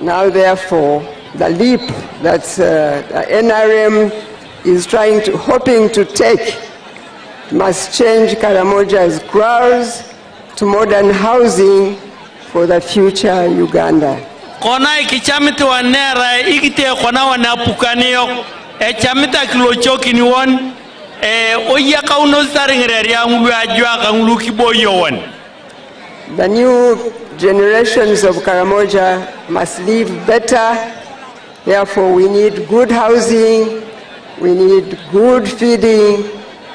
Now, therefore, the leap that the NRM is hoping to take must change Karamoja's growls to modern housing for the future Uganda. Kona ikichamiti wanera ikite kona wanapukanio chamita kilochoki ni won oya kauno staringreria ngulu ajwa kangulu kiboyo won. The new generations of Karamoja must live better. Therefore, we need good housing, we need good feeding,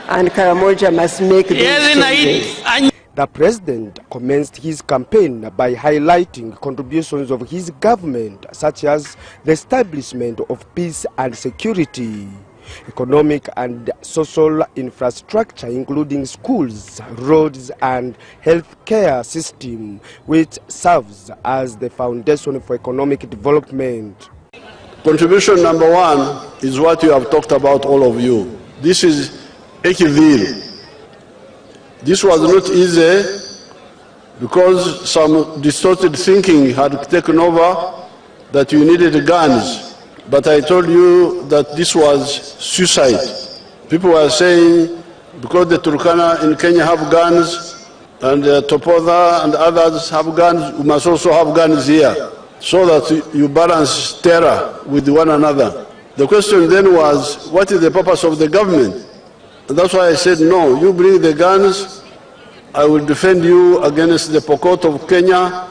and Karamoja must make these changes. The president commenced his campaign by highlighting contributions of his government, such as the establishment of peace and security, economic and social infrastructure, including schools, roads, and healthcare system, which serves as the foundation for economic development. Contribution number one is what you have talked about, all of you. This is Ekiville. This was not easy because some distorted thinking had taken over that you needed guns. But I told you that this was suicide. People were saying because the Turkana in Kenya have guns and Topotha and others have guns, we must also have guns here so that you balance terror with one another. The question then was, what is the purpose of the government? And that's why I said, no, you bring the guns, I will defend you against the Pokot of Kenya.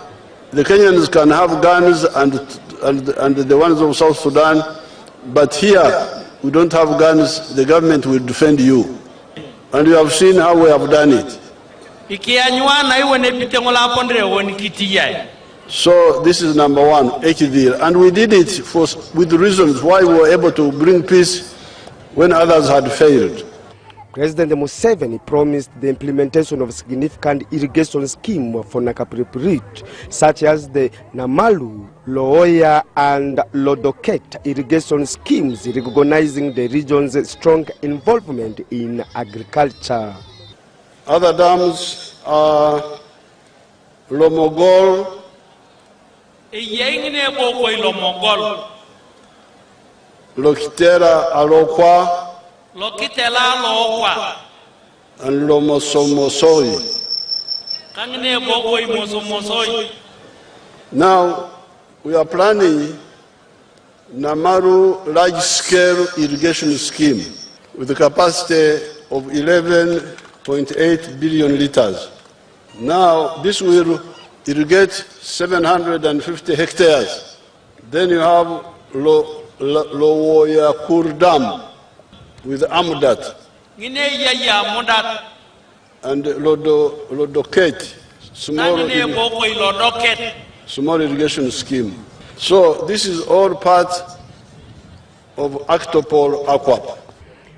The Kenyans can have guns and the ones of South Sudan, but here we don't have guns, the government will defend you. And you have seen how we have done it. So this is number one, Ekidil. And we did it with reasons why we were able to bring peace when others had failed. President Museveni promised the implementation of significant irrigation schemes for Nakapripirit, such as the Namalu, Looya, and Lodoket irrigation schemes, recognizing the region's strong involvement in agriculture. Other dams are Lomogol, Lokitera Alokwa, and Lomosomosoi. Now we are planning Namaru large-scale irrigation scheme with a capacity of 11.8 billion liters. Now this will irrigate 750 hectares. Then you have Lowoyakur Dam with Amdat and Lodoket, small irrigation scheme. So this is all part of Actopol Aquap.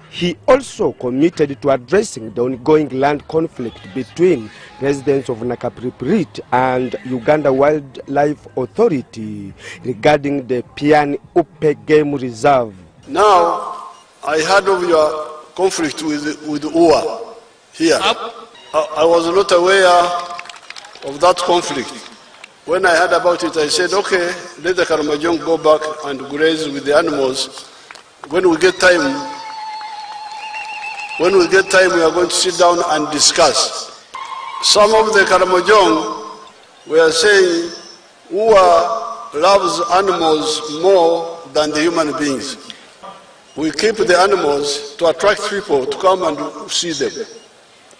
He also committed to addressing the ongoing land conflict between residents of Nakapripirit and Uganda Wildlife Authority regarding the Piani Upe Game Reserve. Now, I heard of your conflict with UA here. I was not aware of that conflict. When I heard about it, I said, okay, let the Karamojong go back and graze with the animals. When we get time, we are going to sit down and discuss. Some of the Karamojong were saying, UA loves animals more than the human beings. We keep the animals to attract people to come and see them.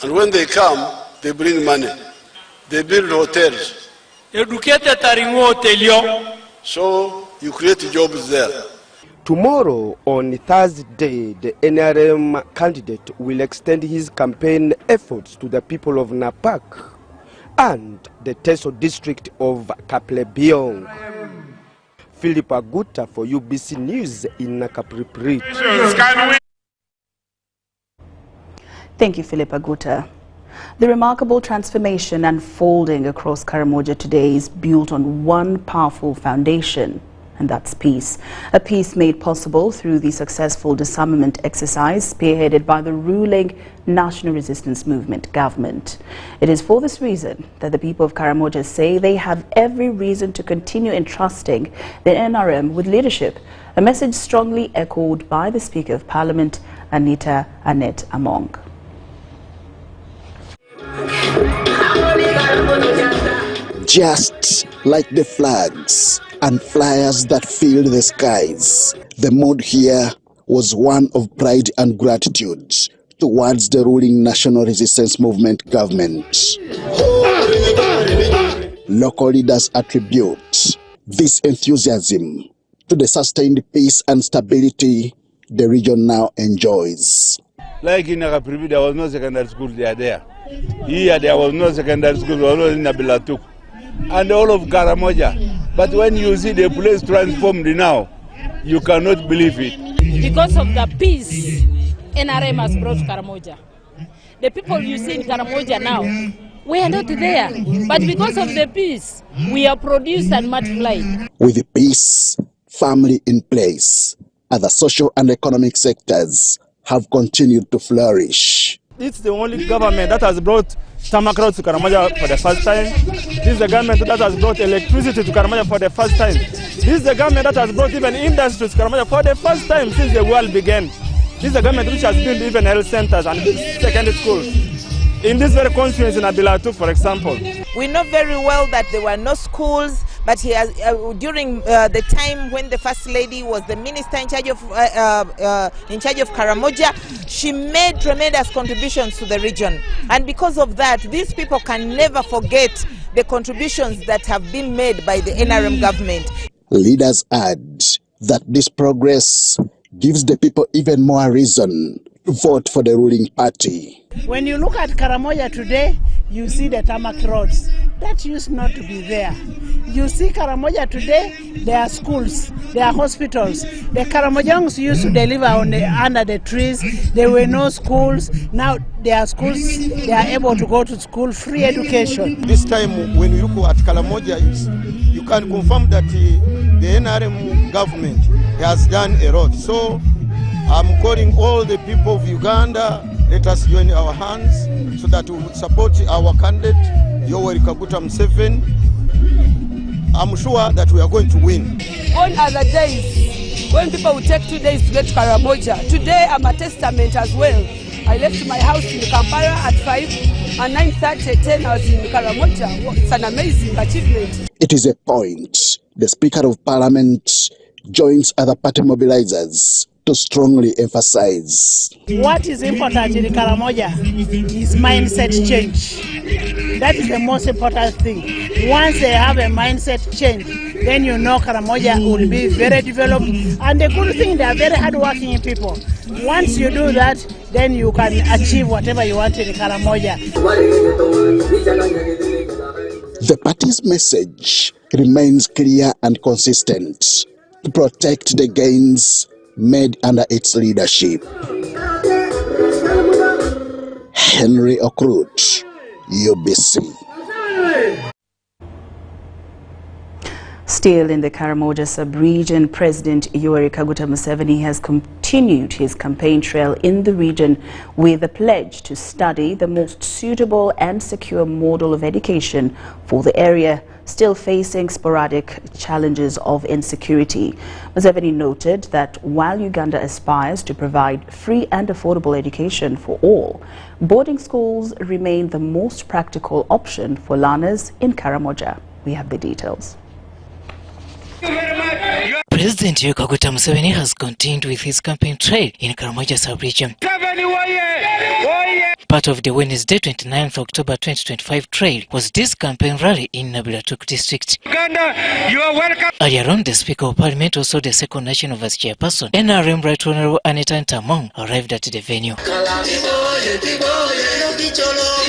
And when they come, they bring money. They build hotels. So you create jobs there. Tomorrow, on Thursday, the NRM candidate will extend his campaign efforts to the people of Napak and the Teso district of Kaplebiong. Philip Aguta for UBC News in Nakapripirit. Thank you, Philip Aguta. The remarkable transformation unfolding across Karamoja today is built on one powerful foundation: and that's peace. A peace made possible through the successful disarmament exercise spearheaded by the ruling National Resistance Movement government. It is for this reason that the people of Karamoja say they have every reason to continue entrusting the NRM with leadership, a message strongly echoed by the Speaker of Parliament, Anita Annette Among. Just like the flags and flyers that filled the skies, the mood here was one of pride and gratitude towards the ruling National Resistance Movement government. Local leaders attribute this enthusiasm to the sustained peace and stability the region now enjoys. Like in Akapribi, there was no secondary school there. Here there was no secondary school, only in Abilatuk. And all of Karamoja. But when you see the place transformed now, you cannot believe it. Because of the peace NRM has brought to Karamoja. The people you see in Karamoja now, we are not there. But because of the peace, we are produced and multiplied. With the peace, family in place, other social and economic sectors have continued to flourish. It's the only government that has brought tarmac roads to Karamoja for the first time. This is the government that has brought electricity to Karamoja for the first time. This is the government that has brought even industries to Karamoja for the first time since the world began. This is the government which has built even health centers and secondary schools. In this very constituency in Abilatuk, for example. We know very well that there were no schools, but he has, during the time when the First Lady was the minister in charge of Karamoja, she made tremendous contributions to the region. And because of that, these people can never forget the contributions that have been made by the NRM government. Leaders add that this progress gives the people even more reason to vote for the ruling party. When you look at Karamoja today, you see the tarmac roads. That used not to be there. You see Karamoja today, there are schools, there are hospitals. The Karamojangs used to deliver under the trees. There were no schools. Now there are schools, they are able to go to school, free education. This time when you look at Karamoja, you can confirm that the NRM government has done a lot. So I'm calling all the people of Uganda, let us join our hands so that we will support our candidate, Yoweri Kaguta Museveni. I'm sure that we are going to win. On other days, when people will take 2 days to get to Karamoja, today I'm a testament as well. I left my house in Kampala at 5 and 9:30 at 10 I was in Karamoja. It's an amazing achievement. It is a point the Speaker of Parliament joins other party mobilizers to strongly emphasize. What is important in Karamoja is mindset change. That is the most important thing. Once they have a mindset change, then you know Karamoja will be very developed. And the good thing, they are very hardworking people. Once you do that, then you can achieve whatever you want in Karamoja. The party's message remains clear and consistent to protect the gains made under its leadership. Henry Okrut, UBC. Still in the Karamoja sub-region, President Yoweri Kaguta Museveni has continued his campaign trail in the region with a pledge to study the most suitable and secure model of education for the area, still facing sporadic challenges of insecurity. Museveni noted that while Uganda aspires to provide free and affordable education for all, boarding schools remain the most practical option for learners in Karamoja. We have the details. President Yoweri Kaguta Museveni has continued with his campaign trail in Karamoja sub-region. Part of the Wednesday 29th October 2025 trail was this campaign rally in Abilatuk district. You are welcome. Earlier on, the Speaker of Parliament, also the second National Vice Chairperson, NRM Right Honorable Anita Annette Among, arrived at the venue.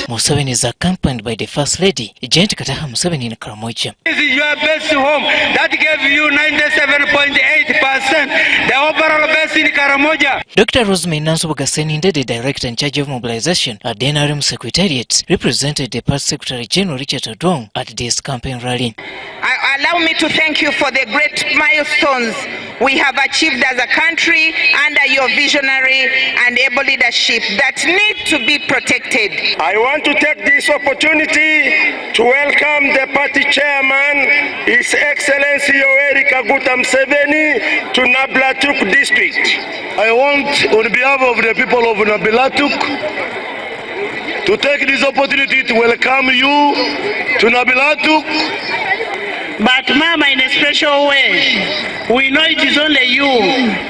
Museveni is accompanied by the First Lady, Janet Kataha Museveni in Karamoja. This is your best home. That gave you 97.8%. The overall best in Karamoja. Dr. Rosemary Nansobogaseninde, the director in charge of mobilization at the NRM Secretariat, represented the Party Secretary General Richard Odong at this campaign rally. Allow me to thank you for the great milestones we have achieved as a country under your visionary and able leadership that need to be protected. I want to take this opportunity to welcome the party chairman, His Excellency Yoweri Kaguta Museveni, to Nablatuk district. I want, on behalf of the people of Nablatuk, to take this opportunity to welcome you to Nablatuk. But Mama, in a special way, we know it is only you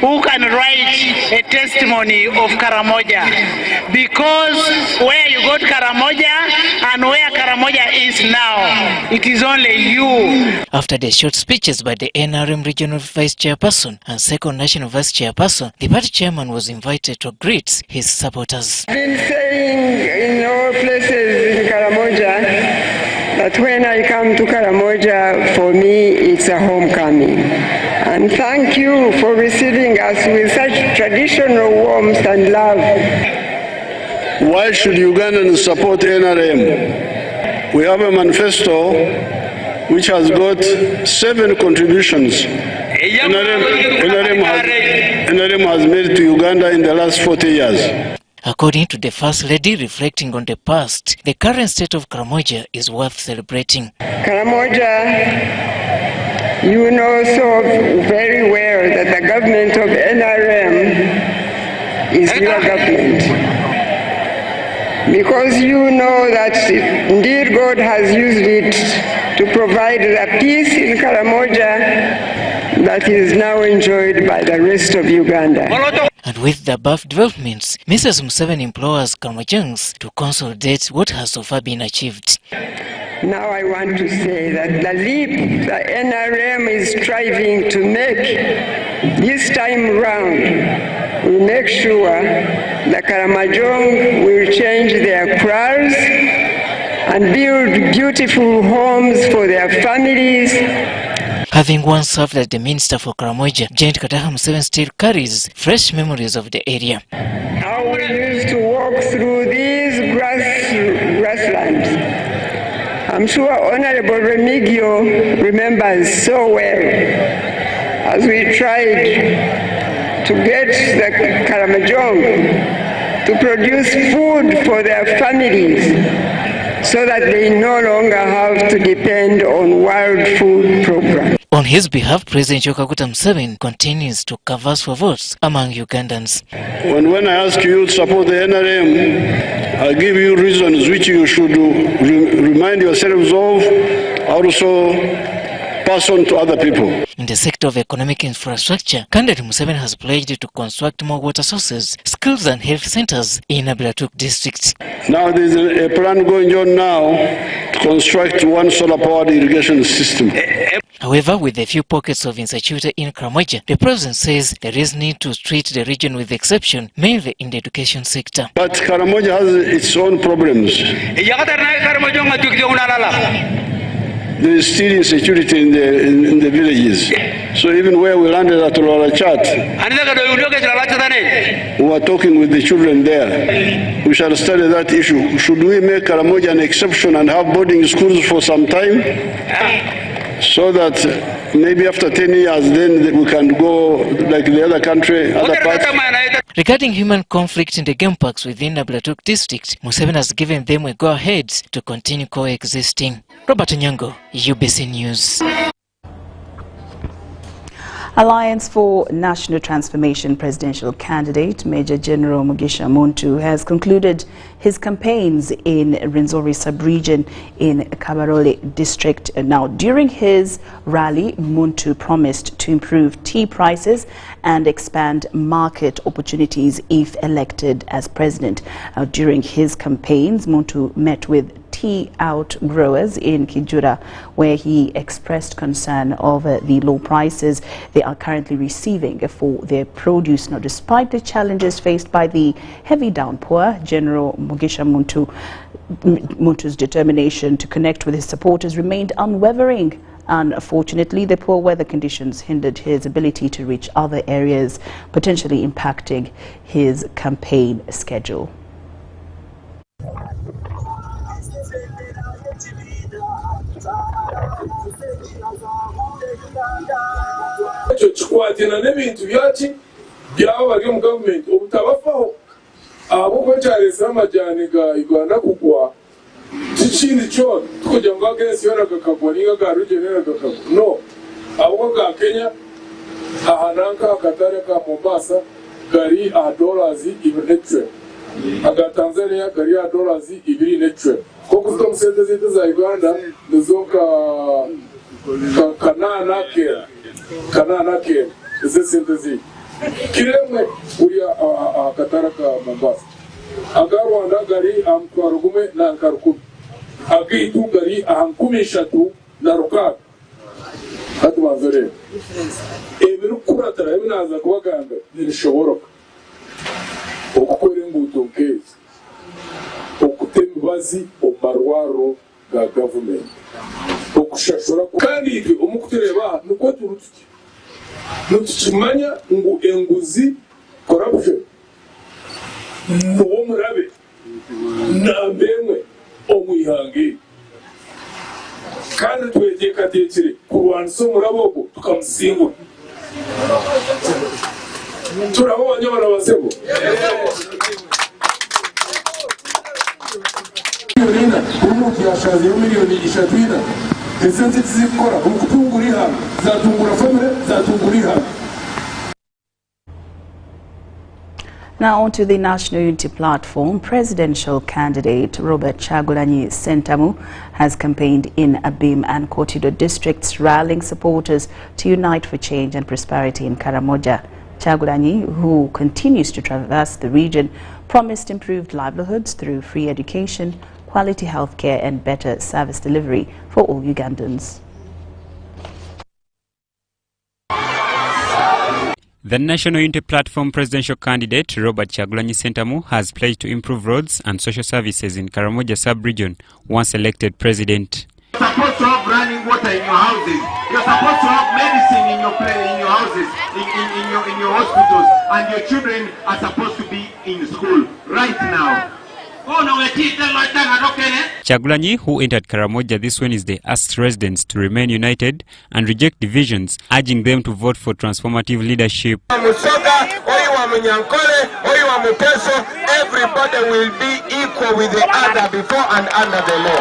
who can write a testimony of Karamoja, because where you got Karamoja and where Karamoja is now, it is only you. After the short speeches by the NRM Regional Vice Chairperson and Second National Vice Chairperson, the party chairman was invited to greet his supporters. I've been saying in all places in Karamoja that when I come to Karamoja, for me, it's a homecoming. And thank you for receiving us with such traditional warmth and love. Why should Ugandans support NRM? We have a manifesto which has got 7 contributions NRM has made to Uganda in the last 40 years. According to the First Lady, reflecting on the past, the current state of Karamoja is worth celebrating. Karamoja, you know so very well that the government of NRM is your government. Because you know that indeed God has used it to provide the peace in Karamoja that is now enjoyed by the rest of Uganda. And with the above developments, Mrs. Museveni implores Karamojans to consolidate what has so far been achieved. Now I want to say that the leap the NRM is striving to make this time round will make sure the Karamojong will change their kraals and build beautiful homes for their families. Having once served as the minister for Karamoja, Giant Kataha Museveni still carries fresh memories of the area. How we used to walk through these grasslands. I'm sure Honorable Remigio remembers so well as we tried to get the Karamojong to produce food for their families, so that they no longer have to depend on wild food programs. On his behalf, President Kaguta Museveni continues to canvass for votes among Ugandans. When I ask you to support the NRM, I give you reasons which you should remind yourselves of, also pass on to other people. In the sector of economic infrastructure, candidate Museveni has pledged to construct more water sources, schools and health centers in Nablatuk district. Now there is a plan going on now to construct one solar-powered irrigation system. However, with a few pockets of insecurity in Karamoja, the president says there is need to treat the region with exception, mainly in the education sector. But Karamoja has its own problems. There is still insecurity in the villages. So even where we landed at Lorachat, we were talking with the children there. We shall study that issue. Should we make Karamoja an exception and have boarding schools for some time? So that maybe after 10 years, then we can go like the other country, other parts. Regarding human conflict in the game parks within Nablatuk district, Museveni has given them a go-ahead to continue coexisting. Robert Onyango, UBC News. Alliance for National Transformation presidential candidate Major General Mugisha Muntu has concluded his campaigns in Rwenzori sub-region in Kabarole district. Now, during his rally, Muntu promised to improve tea prices and expand market opportunities if elected as president. During his campaigns, Muntu met with tea out growers in Kijura, where he expressed concern over the low prices they are currently receiving for their produce. Now, despite the challenges faced by the heavy downpour, General Mugisha Muntu's determination to connect with his supporters remained unwavering Unfortunately, the poor weather conditions hindered his ability to reach other areas, potentially impacting his campaign schedule. Chichini cho tukujanga against yona kakakwaninga karujenera kakaku no abo ka Kenya ahananka akatare ka Mombasa gari $2 ibirechwe aga Tanzania gari $2 ibirechwe koko tumusende zite za Uganda nizoka kanana ke zesente zi kiremwe uri akatare ka Mombasa aga Rwanda gari amtwarugume na nkarukumi agitu gari ahankumishatu na rukaga hatu manzore ebiru kuratara ebinaza kubaganga nishoboroka okukora enguuto nkezi okutemibazi omarwaro ga government okushashura kandi ife omukutereba nuko turutuki nutukimanya ngo enguzi corruption nuwo murabe nambemwe omwihange kandi twetekatekere kurwanisa omurabogo tukamusingura turabonye abana basebo umuntu yashaze miliyoni 3 esente zikora ukutungura ihanga zatungura family zatungura ihanga. Now on to the National Unity Platform. Presidential candidate Robert Kyagulanyi Ssentamu has campaigned in Abim and Kotido districts, rallying supporters to unite for change and prosperity in Karamoja. Kyagulanyi, who continues to traverse the region, promised improved livelihoods through free education, quality healthcare and better service delivery for all Ugandans. The National Unity Platform presidential candidate Robert Kyagulanyi Ssentamu has pledged to improve roads and social services in Karamoja sub-region once elected president. You're supposed to have running water in your houses. You're supposed to have medicine in your houses, in your hospitals, and your children are supposed to be in school right now. Kyagulanyi, who entered Karamoja this Wednesday, asked residents to remain united and reject divisions, urging them to vote for transformative leadership. Everybody will be equal with the other before and under the law.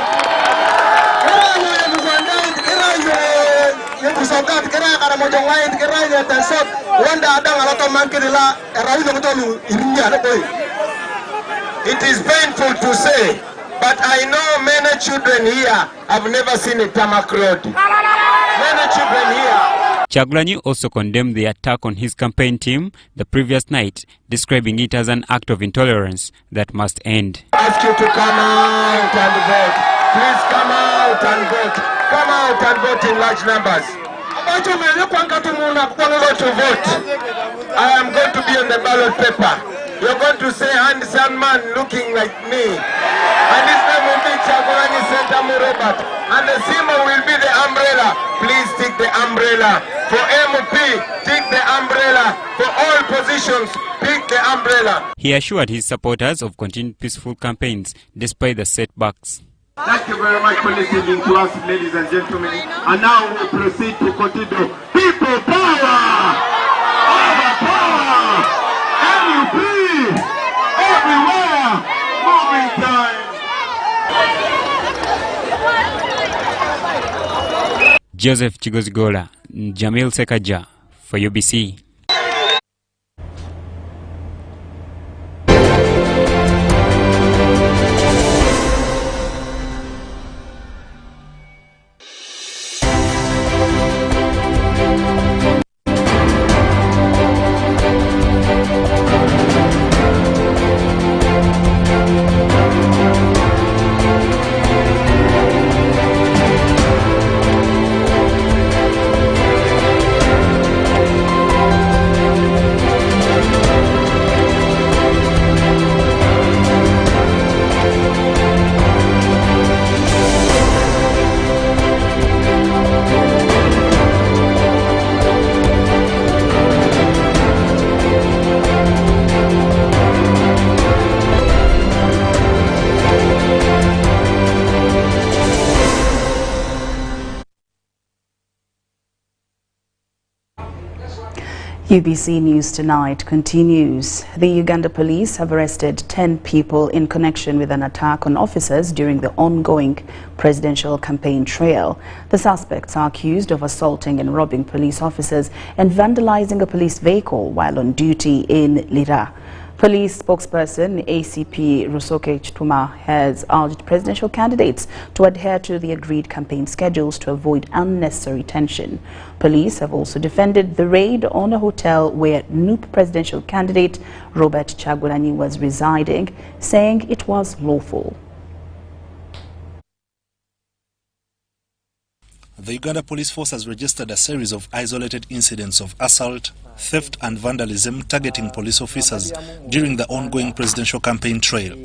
It is painful to say, but I know many children here have never seen a tarmac road. Many children here. Kyagulanyi also condemned the attack on his campaign team the previous night, describing it as an act of intolerance that must end. I ask you to come out and vote. Please come out and vote. Come out and vote in large numbers. To vote. I am going to be on the ballot paper. You're going to say handsome man looking like me. And his name will be Kyagulanyi Ssentamu Robert. And the symbol will be the umbrella. Please take the umbrella. For MP, take the umbrella. For all positions, take the umbrella. He assured his supporters of continued peaceful campaigns despite the setbacks. Thank you very much for listening to us, ladies and gentlemen. And now we proceed to Kotido. People power! Over power! NUP! Everywhere! Moving time! Joseph Chigozigola, Jamil Sekaja for UBC. UBC News Tonight continues. The Uganda police have arrested 10 people in connection with an attack on officers during the ongoing presidential campaign trail. The suspects are accused of assaulting and robbing police officers and vandalizing a police vehicle while on duty in Lira. Police spokesperson ACP Rusoke Chituma has urged presidential candidates to adhere to the agreed campaign schedules to avoid unnecessary tension. Police have also defended the raid on a hotel where NUP presidential candidate Robert Kyagulanyi was residing, saying it was lawful. The Uganda Police Force has registered a series of isolated incidents of assault, theft and vandalism targeting police officers during the ongoing presidential campaign trail.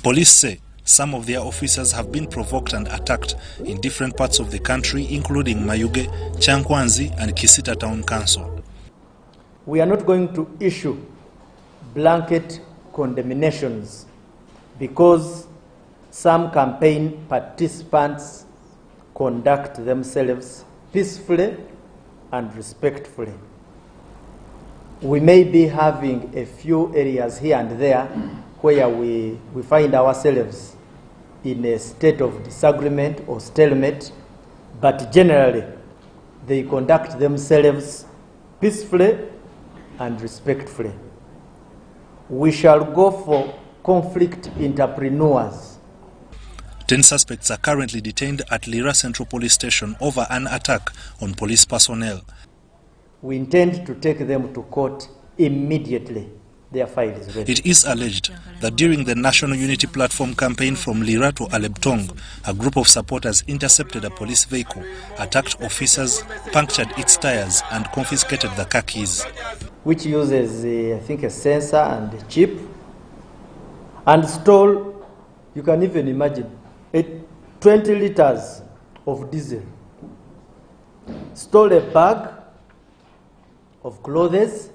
Police say some of their officers have been provoked and attacked in different parts of the country, including Mayuge, Chankwanzi and Kisita Town Council. We are not going to issue blanket condemnations because some campaign participants conduct themselves peacefully and respectfully. We may be having a few areas here and there where we find ourselves in a state of disagreement or stalemate, but generally they conduct themselves peacefully and respectfully. We shall go for conflict entrepreneurs. 10 suspects are currently detained at Lira Central Police Station over an attack on police personnel. We intend to take them to court immediately. Their file is ready. It is alleged that during the National Unity Platform campaign from Lira to Alebtong, a group of supporters intercepted a police vehicle, attacked officers, punctured its tires and confiscated the car keys. Which uses, I think, a sensor and a chip, and stole, you can even imagine, 20 liters of diesel. Stole a bag of clothes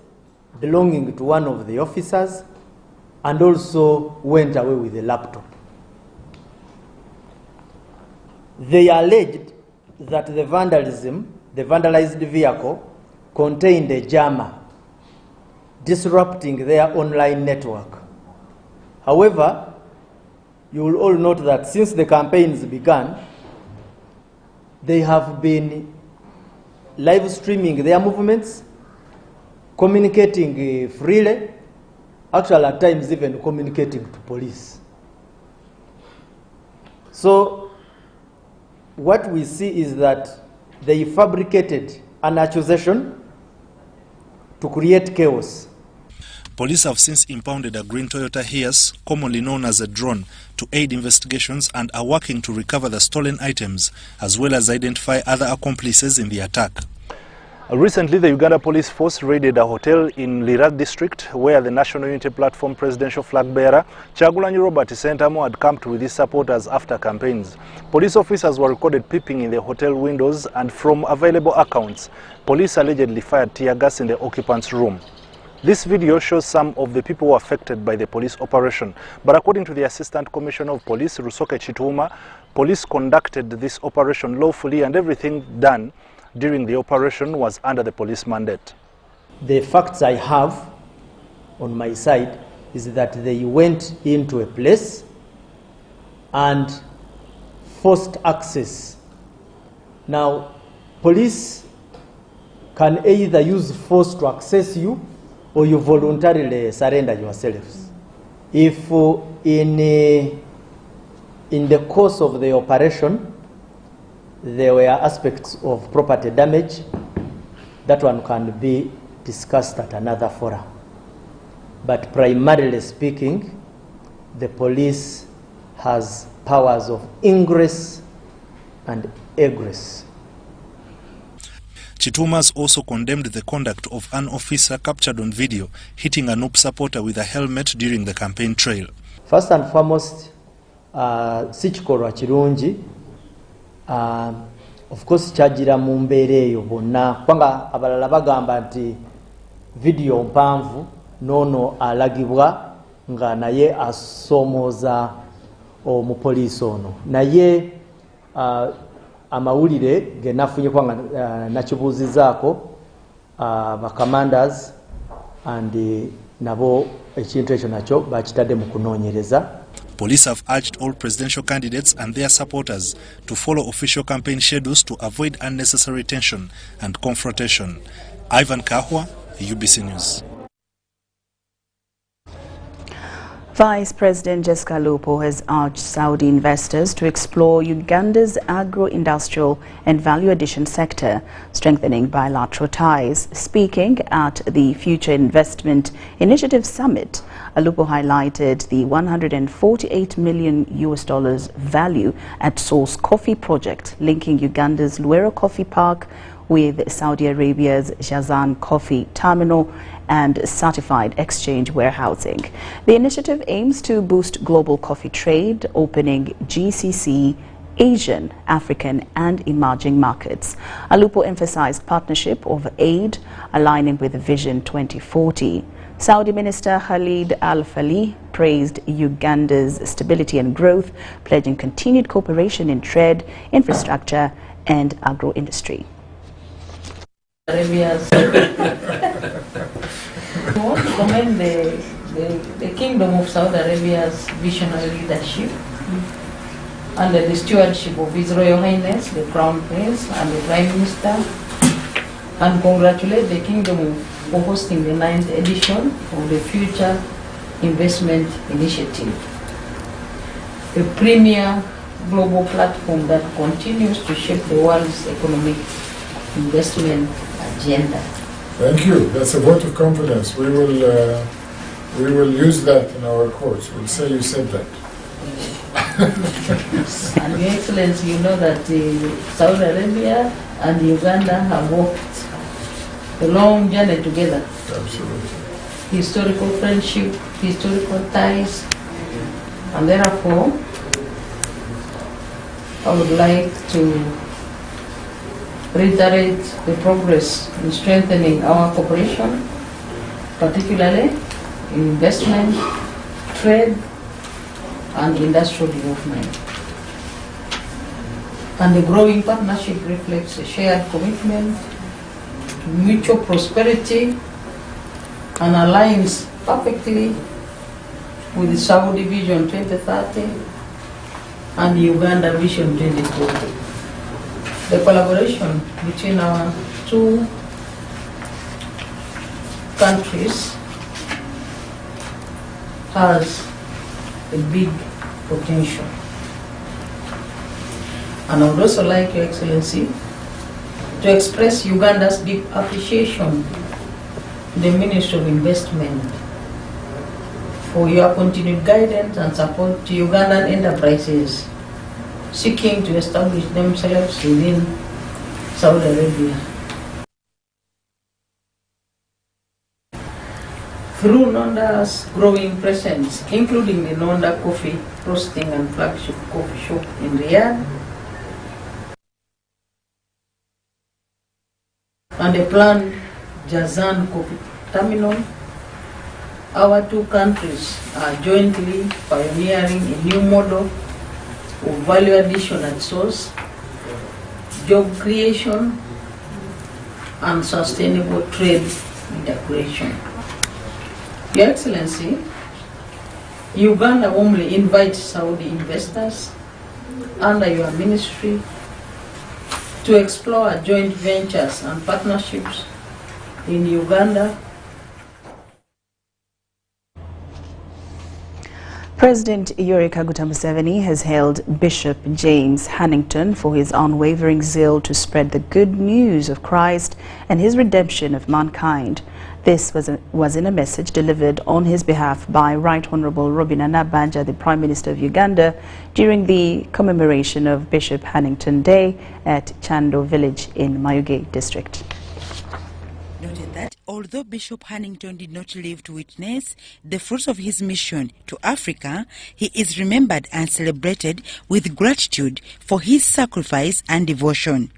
belonging to one of the officers and also went away with a laptop. They alleged that the vandalized vehicle contained a jammer disrupting their online network. However, you will all note that since the campaigns began, they have been live streaming their movements, communicating freely, actually at times even communicating to police. So what we see is that they fabricated an accusation to create chaos. Police have since impounded a green Toyota Hiace, commonly known as a drone, to aid investigations and are working to recover the stolen items, as well as identify other accomplices in the attack. Recently, the Uganda Police Force raided a hotel in Lira district where the National Unity Platform presidential flag bearer Kyagulanyi Robert Sentamu had camped with his supporters after campaigns. Police officers were recorded peeping in the hotel windows, and from available accounts, police allegedly fired tear gas in the occupants' room. This video shows some of the people affected by the police operation, but according to the Assistant Commissioner of Police, Rusoke Chituma, police conducted this operation lawfully and everything done during the operation was under the police mandate. The facts I have on my side is that they went into a place and forced access. Now, police can either use force to access you or you voluntarily surrender yourselves. If in the course of the operation there were aspects of property damage, that one can be discussed at another forum. But primarily speaking, the police has powers of ingress and egress. Chitumas also condemned the conduct of an officer captured on video hitting a NUP supporter with a helmet during the campaign trail. First and foremost, sichikorwa kirungi, of course chagira mu mbeera eyo bonna kubanga abalala bagamba nti video mpanvu nono alagibwa nga naye asomooza omupoliisi ono, naye amawulire ge nafunye kubanga nakibuuzizaako commanders and nabo ekintu ekyo nakyo bakitadde mu kunoonyereza. Police have urged all presidential candidates and their supporters to follow official campaign schedules to avoid unnecessary tension and confrontation. Ivan Kahwa, UBC News. Vice President Jessica Lupo has urged Saudi investors to explore Uganda's agro-industrial and value addition sector, strengthening bilateral ties. Speaking at the Future Investment Initiative Summit, Lupo highlighted the $148 million value at Source Coffee project, linking Uganda's Luero Coffee Park with Saudi Arabia's Jazan Coffee Terminal and certified exchange warehousing. The initiative aims to boost global coffee trade, opening GCC, Asian, African and emerging markets. Lupo emphasized partnership over aid, aligning with Vision 2040. Saudi Minister Khalid Al-Falih praised Uganda's stability and growth, pledging continued cooperation in trade, infrastructure and agro-industry. Arabia's we want to commend the Kingdom of Saudi Arabia's visionary leadership under the stewardship of His Royal Highness, the Crown Prince and the Prime Minister, and congratulate the Kingdom for hosting the 9th edition of the Future Investment Initiative, a premier global platform that continues to shape the world's economic investment agenda. Thank you. That's a vote of confidence. We will use that in our courts. We'll say you said that. And Your Excellency, you know that Saudi Arabia and Uganda have walked a long journey together. Absolutely. Historical friendship, historical ties, and therefore I would like to reiterate the progress in strengthening our cooperation, particularly in investment, trade, and industrial development. And the growing partnership reflects a shared commitment to mutual prosperity and aligns perfectly with the Saudi Vision 2030 and the Uganda Vision 2040. The collaboration between our two countries has a big potential. And I would also like, Your Excellency, to express Uganda's deep appreciation to the Ministry of Investment for your continued guidance and support to Ugandan enterprises seeking to establish themselves within Saudi Arabia. Through Nonda's growing presence, including the Nonda Coffee Roasting and Flagship Coffee Shop in Riyadh, and the planned Jazan Coffee Terminal, our two countries are jointly pioneering a new model of value addition at source, job creation, and sustainable trade integration. Your Excellency, Uganda warmly invites Saudi investors under your ministry to explore joint ventures and partnerships in Uganda. President Yoweri Kaguta Museveni has hailed Bishop James Hannington for his unwavering zeal to spread the good news of Christ and his redemption of mankind. This was in a message delivered on his behalf by Right Honorable Robin Anabanja, the Prime Minister of Uganda, during the commemoration of Bishop Hannington Day at Chando Village in Mayuge District. Noted that although Bishop Hannington did not live to witness the fruits of his mission to Africa, he is remembered and celebrated with gratitude for his sacrifice and devotion.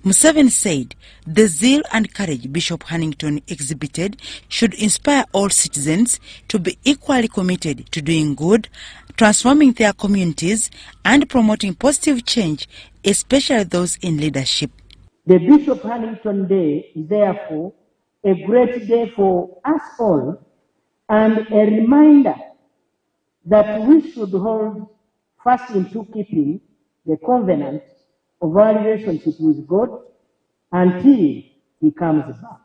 Museveni said the zeal and courage Bishop Hannington exhibited should inspire all citizens to be equally committed to doing good, transforming their communities, and promoting positive change, especially those in leadership. The Bishop Hannington Day, therefore, a great day for us all and a reminder that we should hold fast into keeping the covenant of our relationship with God until He comes back.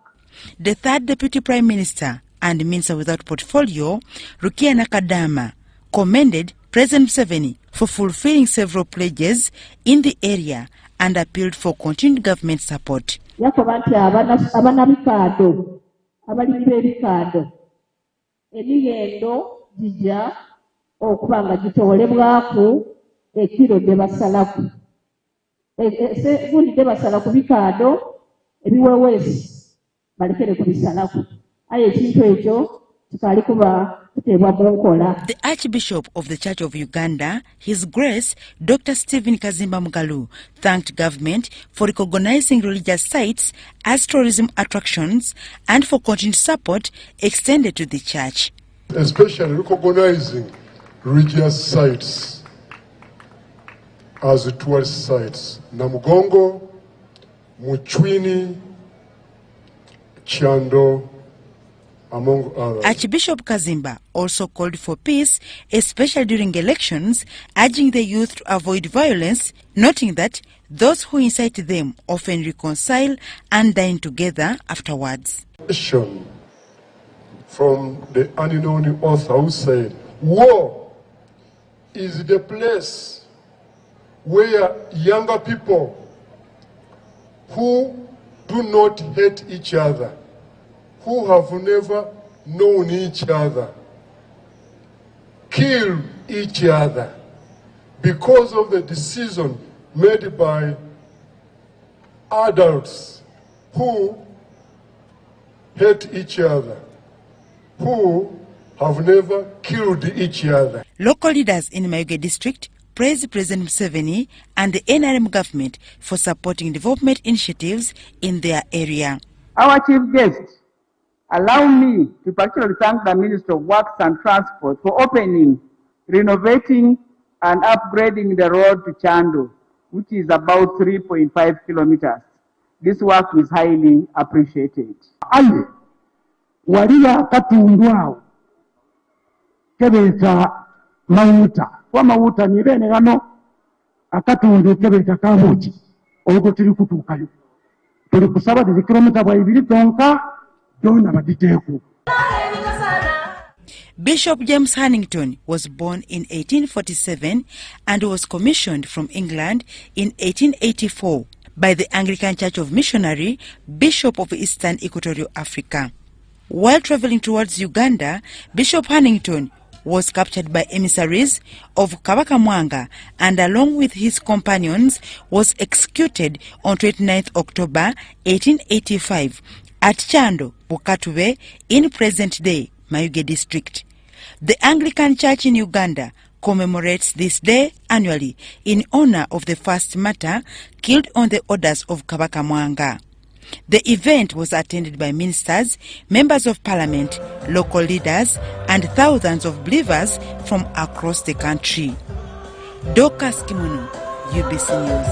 The third Deputy Prime Minister and Minister without portfolio, Rukia Nakadama, commended President Museveni for fulfilling several pledges in the area and appealed for continued government support. Okubanga gitolebwako ekiro de basalaku gundi de basala ku bikaado ebiwewesi balekere ku bisalaku aye ekintu ekyo kitali kuba kutebwa bwonkola. The Archbishop of the Church of Uganda, His Grace Dr. Stephen Kazimba Mugalu, thanked government for recognizing religious sites as tourism attractions and for continued support extended to the church. Especially recognizing religious sites as tourist sites. Namugongo, Muchwini, Chando, among others. Archbishop Kazimba also called for peace, especially during elections, urging the youth to avoid violence, noting that those who incite them often reconcile and dine together afterwards. From the unknown author who said, war is the place where younger people who do not hate each other, who have never known each other, kill each other because of the decision made by adults who hate each other, who have never killed each other. Local leaders in Mayuge district praised President Museveni and the NRM government for supporting development initiatives in their area. Our chief guest, allow me to particularly thank the Minister of Works and Transport for opening, renovating and upgrading the road to Chando, which is about 3.5 kilometers. This work is highly appreciated. Aye, waliya katundwao kebeta mawuta kwa mawuta ni bene gano akatundu kebeta kamuchi olwo tuli kutukayo tuli kusaba di kilomita bwa 2 tonka dona baditeku. Bishop James Hannington was born in 1847 and was commissioned from England in 1884 by the Anglican Church of Missionary, Bishop of Eastern Equatorial Africa. While traveling towards Uganda, Bishop Hannington was captured by emissaries of Kabaka Mwanga and along with his companions was executed on 29th October 1885 at Chando, Bukatube in present-day Mayuge district. The Anglican Church in Uganda commemorates this day annually in honor of the first martyr killed on the orders of Kabaka Mwanga. The event was attended by ministers, members of parliament, local leaders, and thousands of believers from across the country. Dorcas Kimono, UBC News.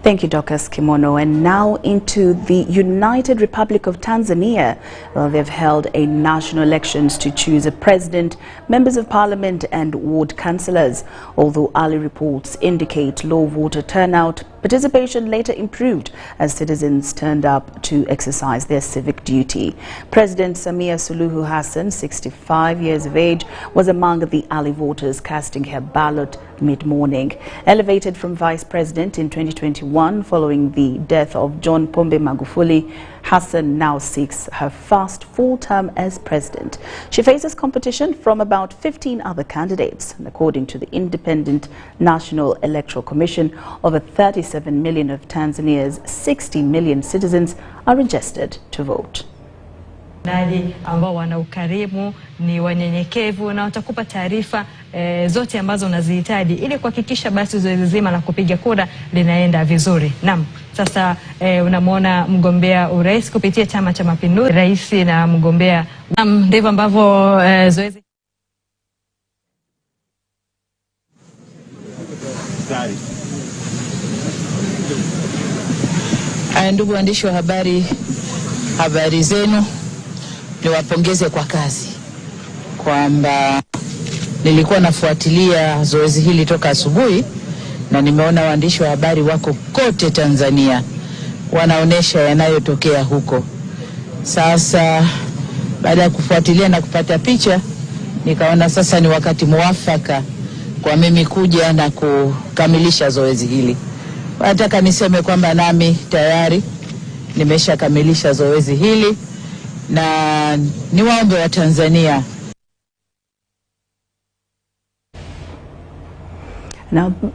Thank you, Dorcas Kimono. And now into the United Republic of Tanzania. Well, they've held a national elections to choose a president, members of parliament and ward councillors. Although early reports indicate low voter turnout, participation later improved as citizens turned up to exercise their civic duty. President Samia Suluhu Hassan, 65 years of age, was among the early voters casting her ballot mid-morning. Elevated from vice president in 2021 following the death of John Pombe Magufuli, Hassan now seeks her first full term as president. She faces competition from about 15 other candidates. And according to the Independent National Electoral Commission, over 37 million of Tanzania's 60 million citizens are registered to vote. Ambao wana ukarimu, ni wanyenyekevu na watakupa taarifa zote ambazo unazihitaji ili kuhakikisha basi zoezi zima la kupiga kura linaenda vizuri. Naam, sasa unamwona mgombea urais kupitia Chama cha Mapinduzi, rais na mgombea. Naam, ndivyo ambavyo zoezi Ndugu waandishi wa habari, habari zenu. Niwapongeze kwa kazi, kwamba nilikuwa nafuatilia zoezi hili toka asubuhi na nimeona waandishi wa habari wako kote Tanzania wanaonesha yanayotokea huko. Sasa baada ya kufuatilia na kupata picha, nikaona sasa ni wakati muafaka kwa mimi kuja na kukamilisha zoezi hili. Nataka niseme kwamba nami tayari nimeshakamilisha zoezi hili na niwaombe wa Tanzania.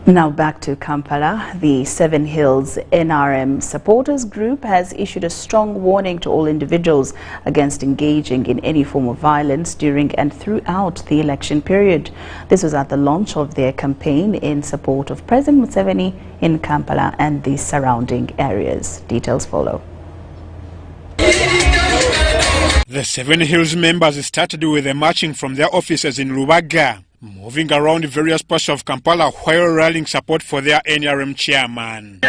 Now back to Kampala. The Seven Hills NRM supporters group has issued a strong warning to all individuals against engaging in any form of violence during and throughout the election period. This was at the launch of their campaign in support of President Museveni in Kampala and the surrounding areas. Details follow. The Seven Hills members started with a marching from their offices in Lubaga, moving around various parts of Kampala while rallying support for their NRM chairman.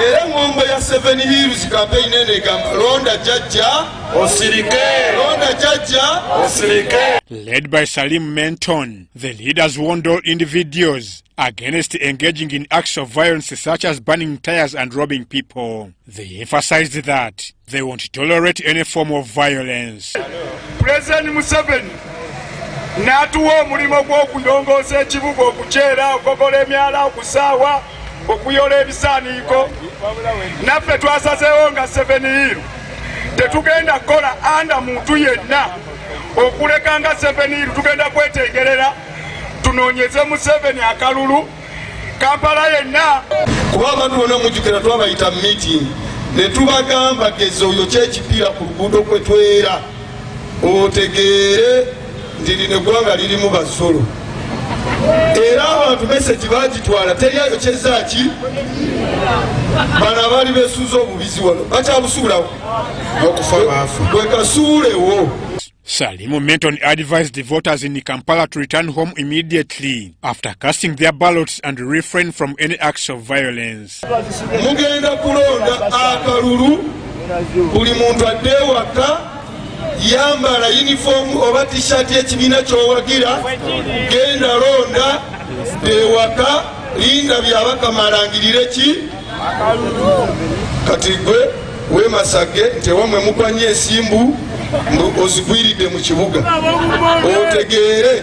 Era ngombe ya Seven Hills campaign ene gamba londa jaja osirike, londa jaja osirike. Led by Salim Menton, the leaders warned all individuals against engaging in acts of violence such as burning tires and robbing people. They emphasized that they won't tolerate any form of violence. President Museveni natuwa omulimo gw'okundongoosa ekibuga, okukyera, okugogola emyala, okusaawa, okuyola ebisaaniiko. Naffe twasazeewo nga Seven Hills tetugenda kukola anda muntu yenna. Okuleka nga Seven Hills tugenda kwetegerera tunoonyeze Museveni akalulu Kampala yenna. Kuba abantu bonna mujjukira twabayita meeting ne tubagamba geza oyo kyekipiira ku luguudo kwe twera otegeere nti lino eggwanga lirimu basolo. Era abantu meseji bagitwala teryayo kyezaaki bano abaali beesuuza obubizi wano bakyabusuulawo okufa baafa bwekasuulewo. Salim Menton advised the voters in Kampala to return home immediately after casting their ballots and refrain from any acts of violence. Mugenda kulonda akalulu, buli muntu adde ewaka, yambala uniform oba t-shirt y'ekibiina ky'owagira, genda londa ewaka, linda byabakamalangirire ki kati gwe wemasage nti wamwe mukwanye ensimbu ozigwiridde mu kibuga otegeere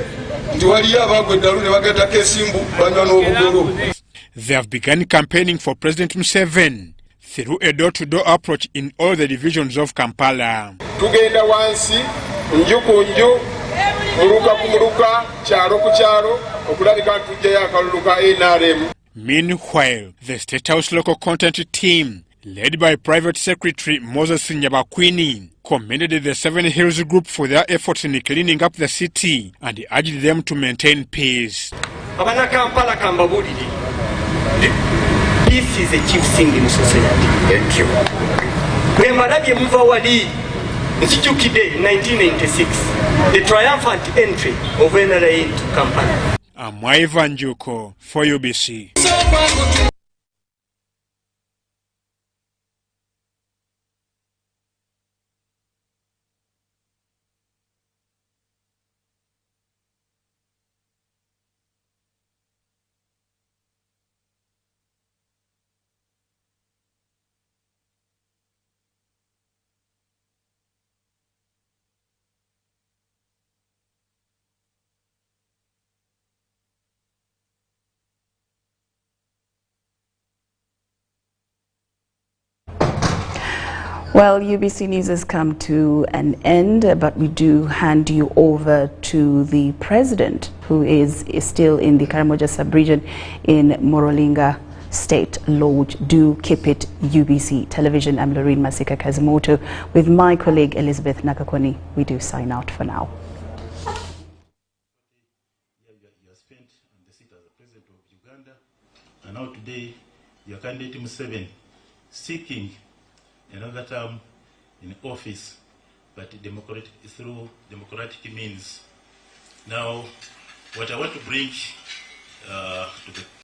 nti waliyo abagwa eddalu ne bagatako ensimbu banywa n'obugolo. They have begun campaigning for President Museveni through a door-to-door approach in all the divisions of Kampala. Tugenda wansi nju ku nju, muluka ku muluka, kyalo ku kyalo, okulabika tujjayo akalulu ka NRM. Meanwhile, the State House local content team, led by Private Secretary Moses Nyabakwini, commended the Seven Hills group for their efforts in cleaning up the city and urged them to maintain peace. Abana Kampala kambabulire. Peace is a chief thing in society. Thank you. Mwemalabye muva wali nkijjukidde 1996, the triumphant entry of NRA into Kampala. Amwaiva Njuko for UBC. Well, UBC News has come to an end, but we do hand you over to the president, who is still in the Karamoja sub-region in Morolinga State Lodge. Do keep it UBC Television. I'm Lauryn Masika Kazimoto with my colleague Elizabeth Nakakoni. We do sign out for now. And now today your candidate Museveni seeking another term in office, but through democratic means. Now, what I want to bring to the